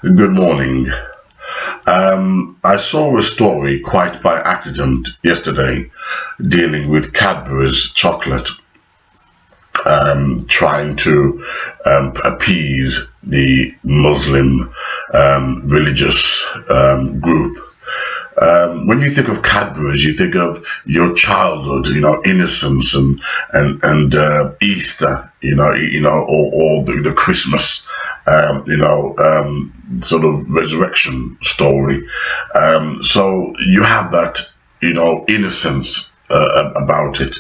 Good morning. I saw a story quite by accident yesterday dealing with Cadbury's chocolate, trying to appease the Muslim religious group. When you think of Cadbury's, you think of your childhood, innocence and Easter, or the Christmas, sort of resurrection story. So you have that, innocence about it.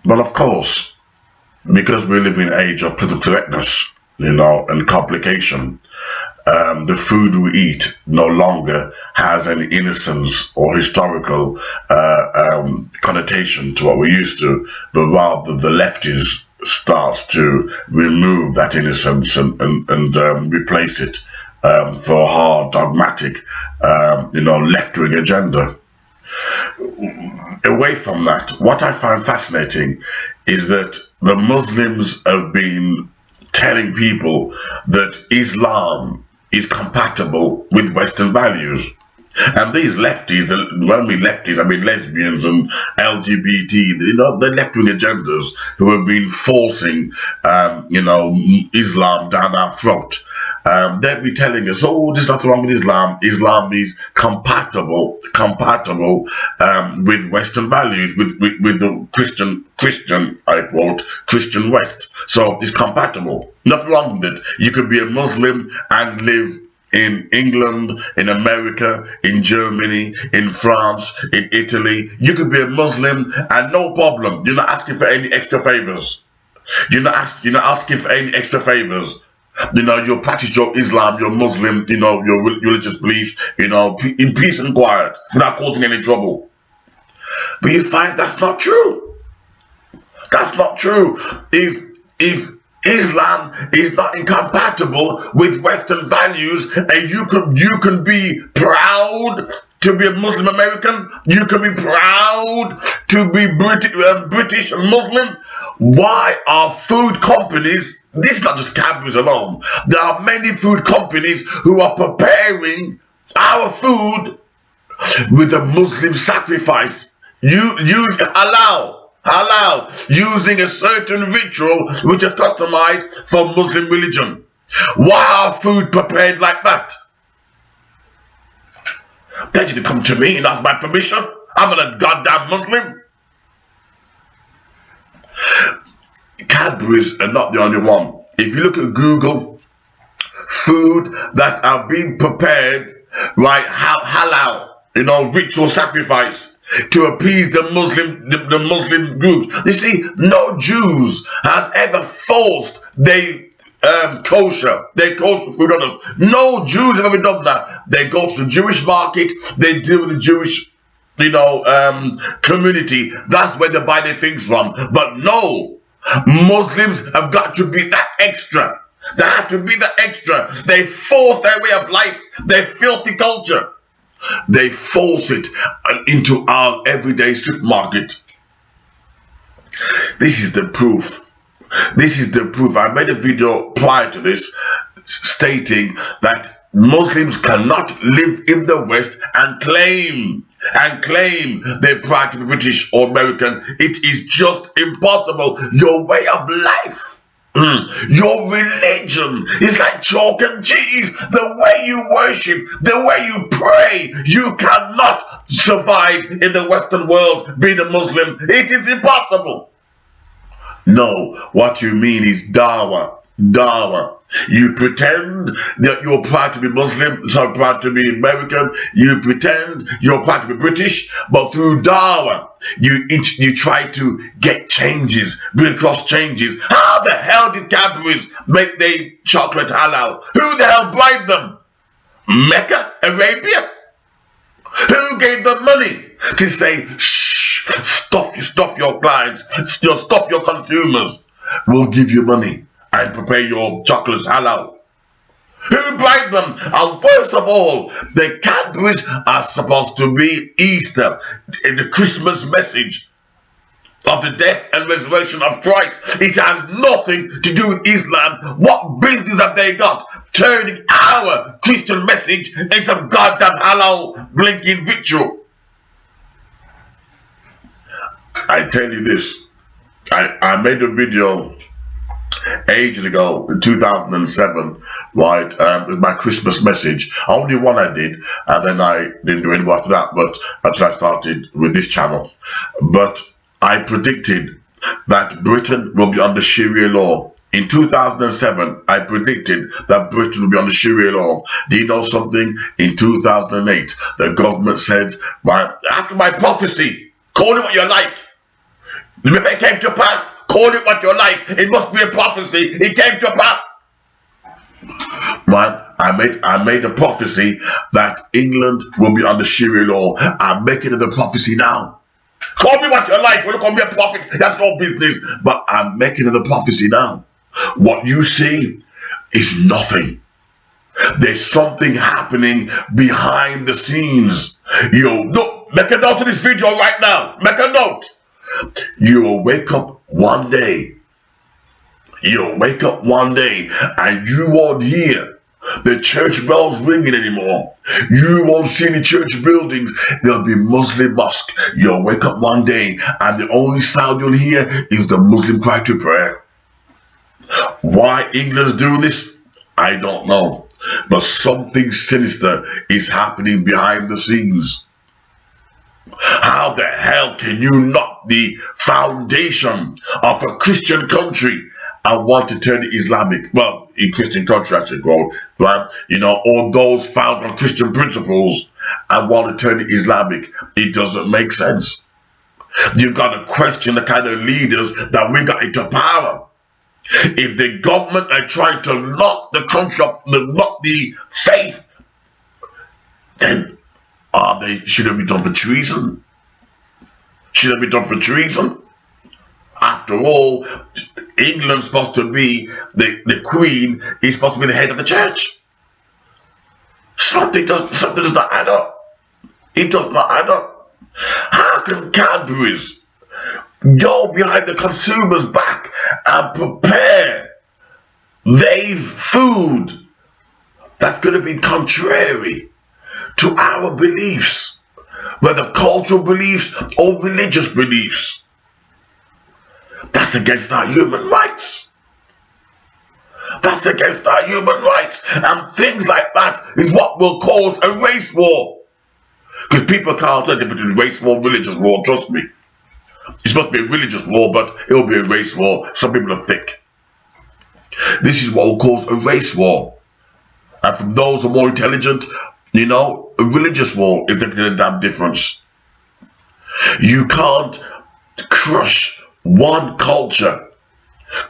But of course, because we live in an age of political correctness, and complication, the food we eat no longer has any innocence or historical connotation to what we used to, but rather the lefties starts to remove that innocence and replace it for a hard, dogmatic, left-wing agenda. Away from that, what I find fascinating is that the Muslims have been telling people that Islam is compatible with Western values. And these lefties, when we lefties, I mean lesbians and LGBT, the left-wing agendas who have been forcing, Islam down our throat. They'll be telling us, oh, there's nothing wrong with Islam. Islam is compatible with Western values, with the Christian, I quote, Christian West. So it's compatible. Nothing wrong with it. You could be a Muslim and live in England, in America, in Germany, in France, in Italy. You could be a Muslim and no problem. You're not asking for any extra favors. You're not asking for any extra favors. You practice your Islam, your Muslim, your religious beliefs, in peace and quiet, without causing any trouble. But you find that's not true. That's not true. If Islam is not incompatible with Western values, and you can be proud to be a Muslim American, you can be proud to be British Muslim. Why are food companies? This is not just Cadbury's alone. There are many food companies who are preparing our food with a Muslim sacrifice. You use halal, using a certain ritual which is customized for Muslim religion. Why are food prepared like that? They didn't come to me and ask my permission. I'm not a goddamn Muslim. Cadbury's are not the only one. If you look at Google, food that are being prepared, right, halal, ritual sacrifice to appease the Muslim groups. You see, no Jews has ever forced their kosher food on us. No Jews have ever done that. They go to the Jewish market, they deal with the Jewish community. That's where they buy their things from. But no, Muslims have got to be that extra. They have to be that extra. They force their way of life, their filthy culture. They force it into our everyday supermarket. This is the proof. This is the proof. I made a video prior to this stating that Muslims cannot live in the West and claim they're proud to be British or American. It is just impossible. Your way of life, your religion is like chalk and cheese. The way you worship, the way you pray, you cannot survive in the Western world being a Muslim. It is impossible. No, what you mean is dawah. Dawah. You pretend that you're proud to be Muslim, so proud to be American. You pretend you're proud to be British, but through dawah, you try to get changes, bring across changes. How the hell did Cadbury's make their chocolate halal? Who the hell bribed them? Mecca, Arabia? Who gave them money to say, shh, stop your clients, stop your consumers? We'll give you money and prepare your chocolates halal. Who bribed them? And worst of all, the Cadburys are supposed to be Easter, the Christmas message of the death and resurrection of Christ. It has nothing to do with Islam. What business have they got turning our Christian message into some goddamn halal blinking ritual. I tell you this, I made a video ages ago in 2007, right, with my Christmas message. Only one I did, and then I didn't do any more after that, but until I started with this channel. But I predicted that Britain will be under Sharia law. In 2007, I predicted that Britain will be under Sharia law. Do you know something? In 2008, the government said, right, after my prophecy, call it what you like. If it came to pass, call it what you like. It must be a prophecy. It came to pass. Right? I made a prophecy that England will be under Sharia law. I'm making it a prophecy now. Call me what you like. When you call me a prophet, that's no business. But I'm making it a prophecy now. What you see is nothing. There's something happening behind the scenes. Look, make a note of this video right now. Make a note. You'll wake up one day. You'll wake up one day and you won't hear the church bells ringing anymore. You won't see any church buildings. There'll be Muslim mosque. You'll wake up one day and the only sound you'll hear is the Muslim cry to prayer. Why England's doing this, I don't know. But something sinister is happening behind the scenes. How the hell can you knock the foundation of a Christian country and want to turn it Islamic? Well, in Christian country, I should go, right? All those founded on Christian principles and want to turn it Islamic. It doesn't make sense. You've got to question the kind of leaders that we got into power. If the government are trying to lock the country up, lock the faith, then should it be done for treason? Should it be done for treason? After all, England's supposed to be, the Queen is supposed to be the head of the church. Something does not add up. It does not add up. How can Cadbury's go behind the consumer's back and prepare their food that's going to be contrary to our beliefs, whether cultural beliefs or religious beliefs? That's against our human rights. That's against our human rights. And things like that is what will cause a race war. Because people can't tell the difference between race war and religious war, trust me. It's supposed to be a religious war, but it'll be a race war. Some people are thick. This is what will cause a race war. And from those who are more intelligent, a religious war, if there's a damn difference. You can't crush one culture,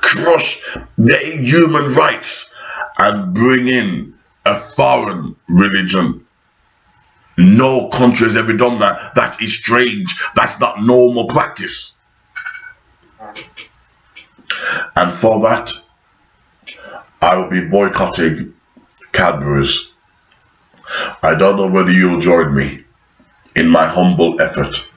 crush their human rights, and bring in a foreign religion. No country has ever done that. That is strange. That's not normal practice. And for that, I will be boycotting Cadbury's. I don't know whether you'll join me in my humble effort,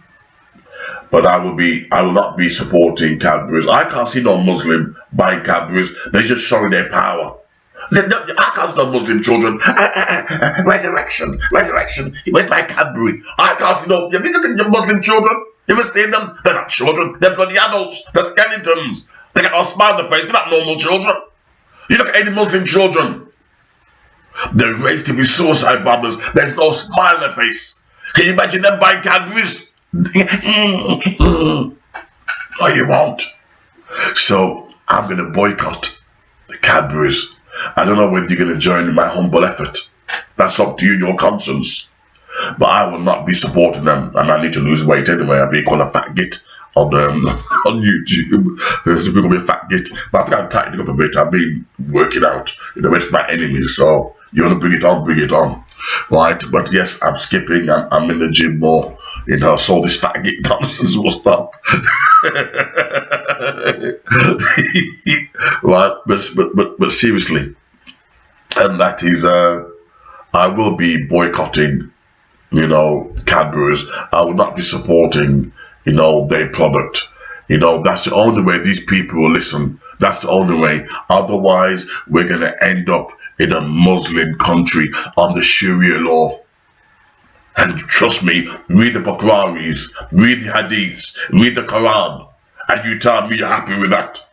but I will not be supporting Cadbury's. I can't see no Muslim buying Cadbury's. They're just showing their power. I can't see no Muslim children. Resurrection. Where's my Cadbury? I can't see no. Have you looked at your Muslim children? You ever seen them? They're not children. They're bloody adults. They're skeletons. They got no smile on their face. They're not normal children. You look at any Muslim children, they're raised to be suicide bombers. There's no smile on their face. Can you imagine them buying Cadbury's? No, you won't. So I'm going to boycott the Cadbury's. I don't know whether you're going to join in my humble effort. That's up to you, your conscience. But I will not be supporting them, and I need to lose weight anyway. I'll be called a fat git on YouTube. People call me a fat git, but I think I'm tightening up a bit. I've been working out, it's my enemies. So you want to bring it on, right? But yes, I'm skipping. I'm in the gym more. So this fat git nonsense will stop. Right? But seriously, and that is I will be boycotting, Cadbury's. I will not be supporting, their product. That's the only way these people will listen. That's the only way. Otherwise, we're going to end up in a Muslim country on the Sharia law. And trust me, read the Bukhari's, read the Hadiths, read the Quran, and you tell me you're happy with that.